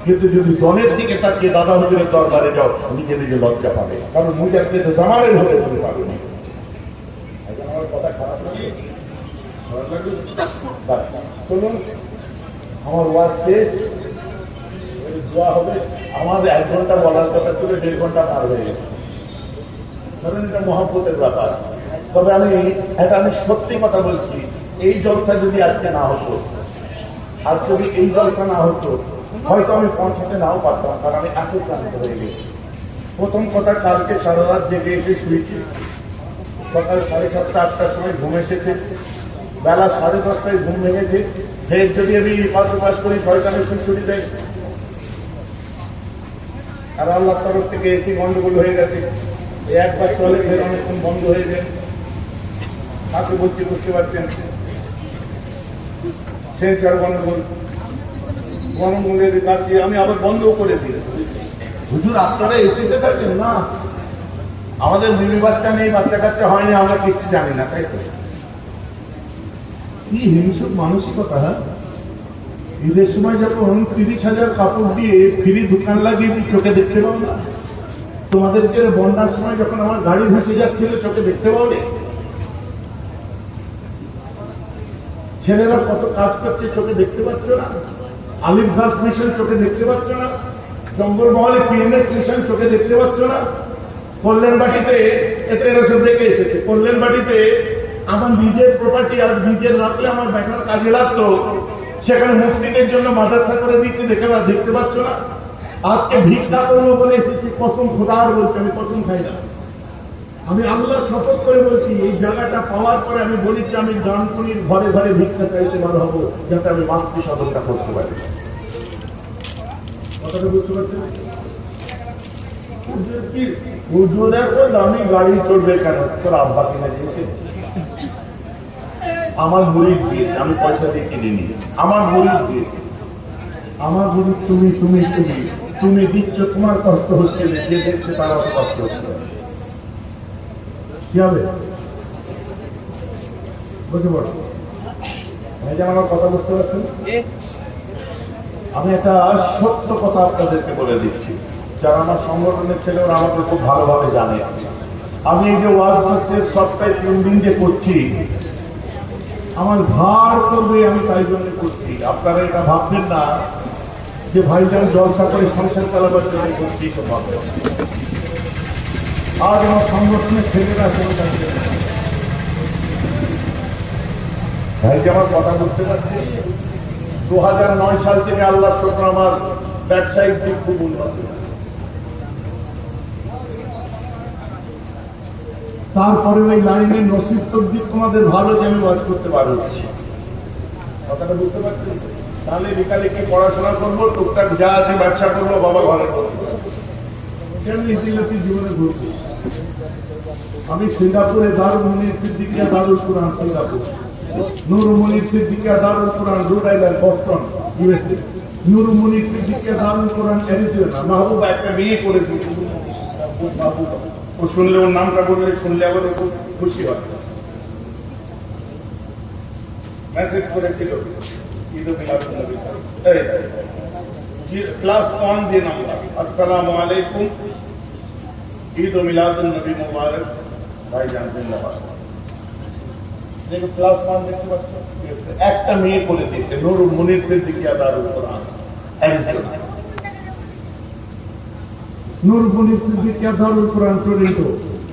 কিন্তু যদি দলের দিকে তাকিয়ে দাদা হুজুরের দরবারে যাও, নিজে নিজে লজ্জা পাবে, কারণ মুজাহিদ তো জামালের হতে তুমি পাবে না। আমার কথা খারাপ লাগে, চলুন আমার ওয়াজ শেষ, দোয়া হবে। আমার 1 ঘন্টা বলার কথা ছিল, 1.5 ঘন্টা পার হয়ে গেছে। ধরেন এটা মহব্বতের ব্যাপার। তবে আমি সত্যি কথা বলছি, এই জলসা যদি আজকে না হতো, আর যদি এই জলসা না হতো, হয়তো আমি পৌঁছাতে নাও পারতাম, কারণ আমি এত ক্লান্ত হয়ে গেছি। প্রথম কথা, কালকে সারা রাত জেগে এসে শুয়েছি, সকাল 7:30 8টার সময় ঘুম এসেছে, বেলা 10:30টায় ঘুম ভেঙেছে। ফের যদি আমি পাশ করি, শয়তানের সুরসুরি দেয়। আর আল্লাহর তরফ থেকে এসি গন্ডগোল হয়ে গেছে, একবার চলে ফের অনেকক্ষণ বন্ধ হয়ে যায়। কাকে বলছি বুঝতে পারছেন, সে 4 গন্ডগোল গণমূল্যের কাছে আমি আবার বন্ধও করে দিই। হুজুর আপনারা এসিতে থাকেন না, আমাদের মিলি বাচ্চা নেই, বাচ্চা কাচ্চা হয়নি, আমরা কিছু জানি না, তাই তো? কি হিংসুক মানসিকতা। ঈদের সময় যখন 30,000 কাপড় দিয়ে ফ্রি দোকান লাগিয়ে চোখে দেখতে পাও না? তোমাদেরকে বন্যার সময় যখন আমার গাড়ি ভেসে যাচ্ছিল, চোখে দেখতে পাও না? ছেলেরা কত কাজ করছে, চোখে দেখতে পাচ্ছ না? আলিফ গার্লস মিশন চোখে দেখতে পাচ্ছ না? জঙ্গলমহলে পিএনএস মিশন চোখে দেখতে পাচ্ছ না? কল্যাণবাটিতে এতে সব দেখে এসেছে। কল্যাণবাটিতে আমার নিজের প্রপার্টি আর নিজের রাখলে আমার ব্যাংকের কাজে লাগতো, সেখানে মুসলিমদের জন্য মাদ্রাসা করে দিচ্ছে, দেখতে পাচ্ছ না? আজকে ভিক্ষা করবো বলে এসেছি, কসম খোদার বলছি, আমি কসম খাই না, আমি আল্লাহ শপথ করে বলছি, এই জায়গাটা পাওয়ার পরে আমি বলেছি আমি ডানকুনির ঘরে ঘরে ভিক্ষা চাইতে বার হবো, যাতে আমি মাতৃ সাধনটা করতে পারি। কথাটা বুঝতে পারছেন? হুজুরের তো দামি গাড়ি চলবে কেন? তোর আব্বা কিনে দিয়েছে, আমার মুরিদ দিয়েছে, আমি পয়সা দিয়ে কিনে নিয়ে, আমার মুরিদ দিয়েছে, আমার মুরিদ তুমি তুমি তুমি তুমি দিচ্ছ, তোমার কষ্ট হচ্ছে, যে দেখছে তার অত কষ্ট হচ্ছে, কি হবে? বুঝতে পারো ভাইজান, আমার কথা বুঝতে পারছেন? আমি একটা সত্য কথা আপনাদেরকে বলে দিচ্ছি, যারা আমার সংগঠনের ছেলে ওরা আমাকে খুব ভালোভাবে জানে। আমি এই যে ওয়াজ মাসের সপ্তাহে 3 দিন যে করছি, আমার ভার করবে, আমি তাই জন্য করছি। আপনারা এটা ভাববেন না যে ভাইজান জলসা করে সংসার চালাবার জন্য করছি, তো ভাববেন। আজ আমার সংগঠনের ছেলেরা ভাই যে আমার কথা বুঝতে পারছি, 2009 সাল থেকে আল্লাহ শুকর আমার ব্যবসায়িক দিক খুব উন্নত। তারপরে ওই লাইনের নসিব তদ্দিক তোমাদের ভালো যে আমি ওয়াজ করতে পারছি, কথাটা বুঝতে পারছি। তাহলে বিকালে কি পড়াশোনা করবো, টুকটাক যা আছে ব্যবসা করবো, বাবা ঘরে করবো, কেমনি জীবনে ঘুরবো। আমি সিঙ্গাপুরে Darul Munir Siddiqia Darul Quran, Singapore, Nurul Munir Siddiqia Darul Quran, Rhode Island, Boston, USA, Nurul Munir Siddiqia Darul Quran, Arizona. Mahbuba একটা মেয়ে করেছে, মাহবুবা, ও শুনলে, ওর নামটা বললে শুনলে আবার খুব খুশি হয়। মেসেজ করেছিল ঈদ মিলাদুন নবী, ক্লাস 1 দিয়ে নাম্বার, আসসালামু আলাইকুম, ঈদ মিলাদুন নবী মুবারক, ভাইজান জিন্দাবাদ। দেখো ক্লাস 1 দেখতে পাচ্ছ, একটা মেয়ে করে দিচ্ছে, নুরুল মুনির সিদ্দিকিয়া দারুল কুরআন, অ্যারিজোনা। নুরুল মুনির সিদ্দিকিয়া দারুল কুরআন, টরন্টো,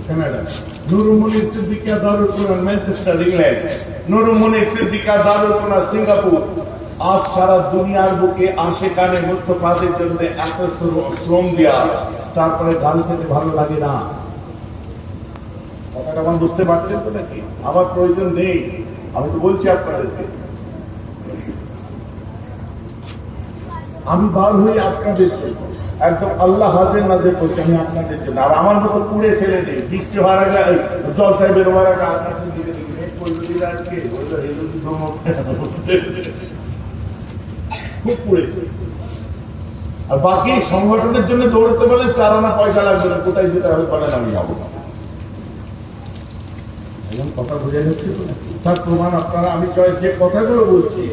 কানাডা। নুরুল মুনির সিদ্দিকিয়া দারুল কুরআন, Manchester, England. Nurul Munir Siddiqia Darul Quran, Singapore. আজ সারা দুনিয়ার বুকে আশেকানে মুস্তাফাদের জন্য এত শ্রম দেয়া, তারপরে গান খেতে ভালো লাগে না। কথাটা আমার বুঝতে পারছেন তো নাকি? আমার প্রয়োজন নেই, আমি তো বলছি আপনাদেরকে, আমি বার হয়ে আপনাদের একদম আল্লাহ হাজির নাজির করছি, আমি আপনাদের জন্য। আর আমার মতো পুড়ে ছেলে নেই, বৃষ্টি হওয়ার আগে জলসায় বেরোবার আগে আকাশে দিকে খুব পুড়ে। আর বাকি সংগঠনের জন্য দৌড়তে বলে 4 আনা পয়সা লাগবে না, কোথায় যেতে হবে বলেন, আমি যাবো। কথা বোঝা যাচ্ছে তো? তার প্রমাণ আপনারা, আমি যে কথাগুলো বলছি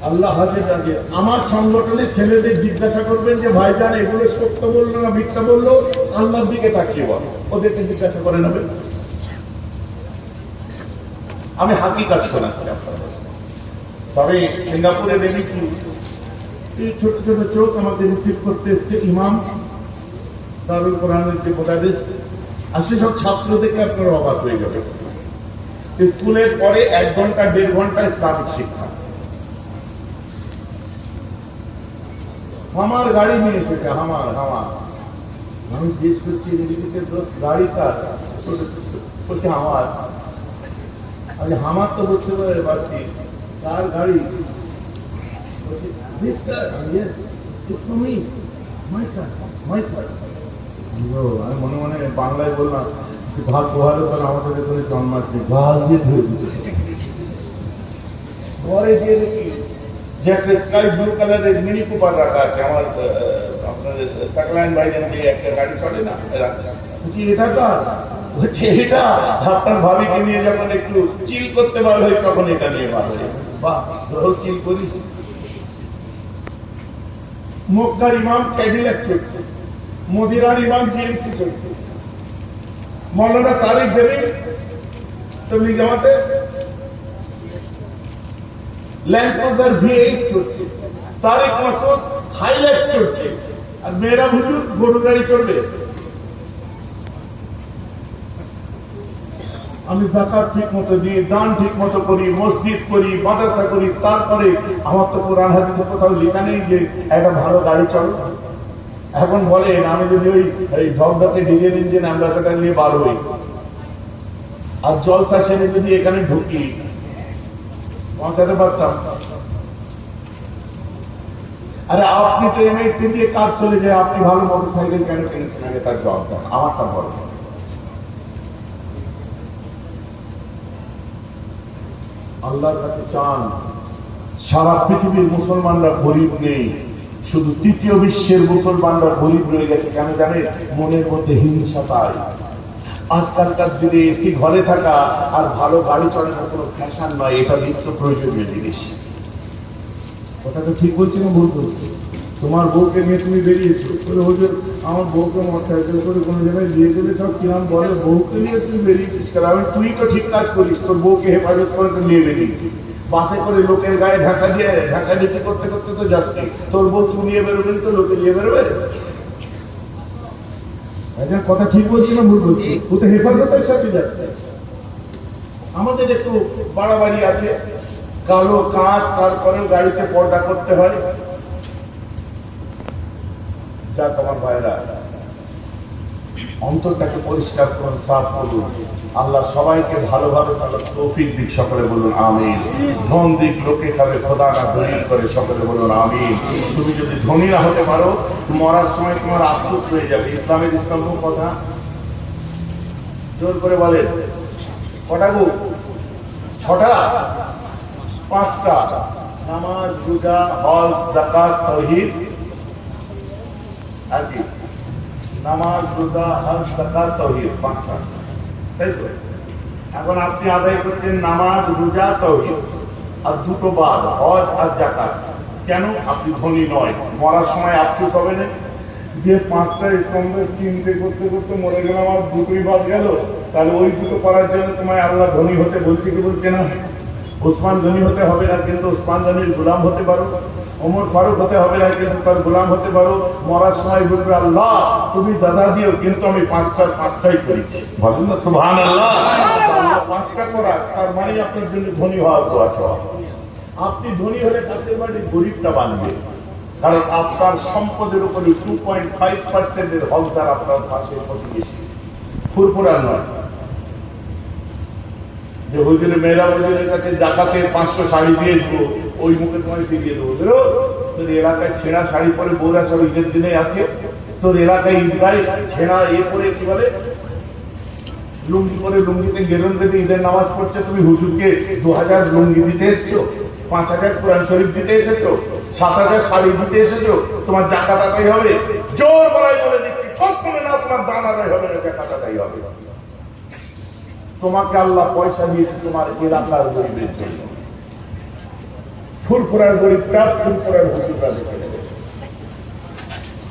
আল্লাহ হাজির আগে আমার সংগঠনের ছেলেদের জিজ্ঞাসা করবেন যে ভাইজান এগুলো সত্য বললো না মিথ্যা বললো, আল্লাহর দিকে তাকিয়ে বল, ওদেরকে জিজ্ঞাসা করে নেবে। আমি হাকিকাত শোনাচ্ছি আপনাদের। তবে সিঙ্গাপুরে দেখেছি এই ছোট ছোট চোখ আমাকে রিসিভ করতে এসছে ইমাম দারুল কোরআনের যে মোদারিস, আর সেসব ছাত্র দেখে আপনারা অবাক হয়ে যাবে। স্কুলের পরে 1 ঘন্টা 1.5 ঘন্টা ইসলামিক শিক্ষা। আমার গাড়ি নিয়ে এসেছে, আমার আমি জিজ্ঞেস করছি গাড়ি কার, বলছে আমার। আরে আমার তো বুঝতে পারছি কার গাড়ি, আমি মনে মনে বাংলায় বললাম ভাগ ভালো করে আমাদের এখানে জন্মাচ্ছে গাল দিয়ে ধরে দিতে। ঘরে গিয়ে দেখি যে একটা স্কাই ব্লু কালারের মিনি কুপার রাখা আছে, আমার আপনাদের সাকলাইন ভাইজান যে একটা গাড়ি চলে না, এটা কার? বলছে এটা আপনার ভাবিকে নিয়ে যখন একটু চিল করতে বার হয় তখন এটা নিয়ে বার হয়। বাহ, চিল করি। মক্কার ইমাম ক্যাডিল্যাক চলছে, মদিরার ইমাম জিএমসি চলছে, মৌলানা তারিক জমির তবলিগ জামাতে ল্যান্ড ক্রুজার V8 চলছে, তারিক মাসুদ হাইলাক্স চলছে, আর মেয়েরা হুজুর গরু গাড়ি চলবে। আমি যাকাত ঠিক মতো দিই, দান ঠিক মতো করি, মসজিদ করি, মাদ্রাসা করি, তারপরে আমার তো কোরআন হাদিসে কোথাও লেখা নেই যে একটা ভালো গাড়ি চলো। এখন বলেন আমি যদি ওই ঢকঢকে ডিজেল ইঞ্জিন অ্যাম্বাসেডার নিয়ে বার হই আর জলসা সেরে যদি এখানে ঢুকি, পৌঁছাতে পারতাম? আরে আপনি তো এমএইচটি দিয়ে কাজ চলে যায়, আপনি ভালো মোটরসাইকেল কেন কিনেছেন আগে তার জবাব দেন, আমারটা বড়। আল্লাহর কাছে চান সারা পৃথিবীর মুসলমানরা গরিব নেই, শুধু তৃতীয় বিশ্বের মুসলমানরা গরিব রয়ে গেছে। কেন জানেন? মনের মধ্যে হিংসা পায়। আজকালকার যুগে এসি ঘরে থাকা আর ভালো গাড়ি চালানোর কোনো ফ্যাশন নয়, এটা নিত্য প্রয়োজনীয় জিনিস। কথাটা ঠিক বলছি না ভুল বলছি? তোমার বউকে নিয়ে তুমি বেরিয়েছো, হুজুর আমার বউকে মোটরসাইকেল করে কোনো জায়গায় দিয়ে দেবে, সব কিরাম বলে বউকে নিয়ে তুমি বেরিয়েছিস কারণ তুই তো ঠিক কাজ করিস, তোর বউকে হেফাজত করে তো নিয়ে বেরিয়েছিস। বাসে করে লোকের গায়ে ঢাকা দিচ্ছি করতে করতে তো যাচ্ছি, তোর বউ তুমি নিয়ে বেরোবেন তো লোকে নিয়ে বেরোবে। কথা ঠিক বলছি না ভুল বলছি? ও তো হেফাজতের সাথে যাচ্ছে। আমাদের একটু বাড়াবাড়ি আছে, কালো কাঁচ, তারপরেও গাড়িতে পর্দা করতে হয়। যা তোমার ভাইরা অন্তরটাকে পরিষ্কার করুন, সাফ করুন। আল্লাহ সবাইকে ভালোভাবে চলার তৌফিক দিক, সকলে বলুন আমিন। ধন দিক লোকে খাবে, খোদা না ধনী করে, সকলে বলুন আমিন। তুমি যদি ধনী না হতে পারো, মরার সময় তোমার আফসোস হয়ে যাবে। ইসলামের স্তম্ভ কথা জোর করে বলেন, কটা গো? 6টা, 5টা। নামাজ, রোজা, হজ, যাকাত, তাওহীদ, আর কি? নামাজ, রোজা, হজ, যাকাত, তাওহীদ, 5টা, তাই তো? এখন আপনি আদায় করছেন নামাজ, রোজা, তাওহীদ, আর 2টো বাদ, হজ আর যাকাত। কেন? আপনি ধনী নয়। মরার সময় আফসোস হবে না যে 5টা স্তম্ভের চিন্তা করতে করতে মরে গেলাম, আর 2টোই বাদ গেল। তাহলে ওই 2টো করার জন্য তোমায় আল্লাহ ধনী হতে বলছে কি বলছে না? ওসমান ধনী হতে হবে না, কিন্তু ওসমান গনির গোলাম হতে পারো। ওমর ফারুক হতে হবে না, কিন্তু তার গোলাম হতে পারো। মরার সময় বলবে আল্লাহ তুমি দাদা দিও, কিন্তু আমি 5টাই করেছি। বলেন না সুবহানাল্লাহ। 5টা করা তার মানে আপনার জন্য ধনী হওয়ার দোয়া চাওয়া। আপনি ধনী হলে পাশের বাড়ির গরিবটা বানবে, কারণ আপনার সম্পদের উপরে 2.5% হকদার আপনার পাশের প্রতিবেশী, ফুরফুরার নয়। যে হুজুরের মেয়েরা হুজুরের কাছে জাকাতে 500 শাড়ি দিয়েছিল, ওই মুখে তোমায় ফিরিয়ে দেবো। তোর এলাকায় ছেঁড়া শাড়ি পরে বউরা সব ঈদের দিনে আছে, তোর এলাকায় ঈদগায় ছেঁড়া পরে কি বলে লুঙ্গি পরে, লুঙ্গিতে গেরুন দেবে, ঈদের নামাজ পড়ছে, তুমি হুজুরকে 2000 লুঙ্গি দিতে এসছো, 5000 কোরআন শরীফ দিতে এসেছো, 7000 শাড়ি দিতে এসেছো, তোমার জাকাত আদায় হবে? জোর বলাই বলে দিচ্ছি, কখনো না তোমার দান আদায় হবে না, জাকাত আদায় হবে। তোমাকে আল্লাহ পয়সা দিয়েছে তোমার এলাকার গরিবের জন্য। ফুরফুরার গরিবটা ফুরফুরার হুজুররা দেখে